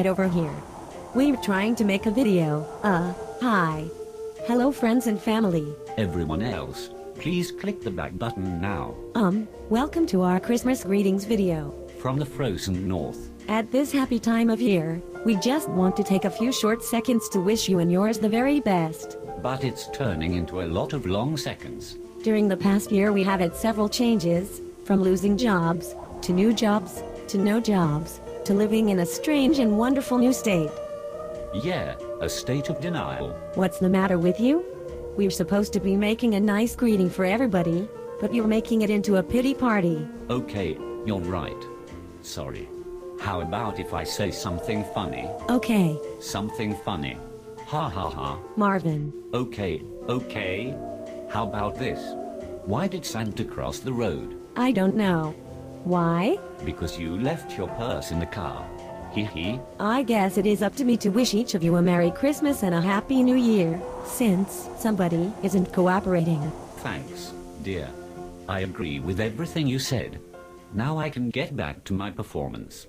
Over here. We're trying to make a video. Hi. Hello friends and family. Everyone else, please click the back button now. Welcome to our Christmas greetings video. From the frozen north. At this happy time of year, we just want to take a few short seconds to wish you and yours the very best. But it's turning into a lot of long seconds. During the past year we have had several changes, from losing jobs, to new jobs, to no jobs, to living in a strange and wonderful new state. Yeah, a state of denial. What's the matter with you? We're supposed to be making a nice greeting for everybody, but you're making it into a pity party. Okay, you're right. Sorry. How about if I say something funny? Okay. Something funny. Ha ha ha. Marvin. Okay. How about this? Why did Santa cross the road? I don't know. Why? Because you left your purse in the car. Hee. I guess it is up to me to wish each of you a Merry Christmas and a Happy New Year, since somebody isn't cooperating. Thanks, dear. I agree with everything you said. Now I can get back to my performance.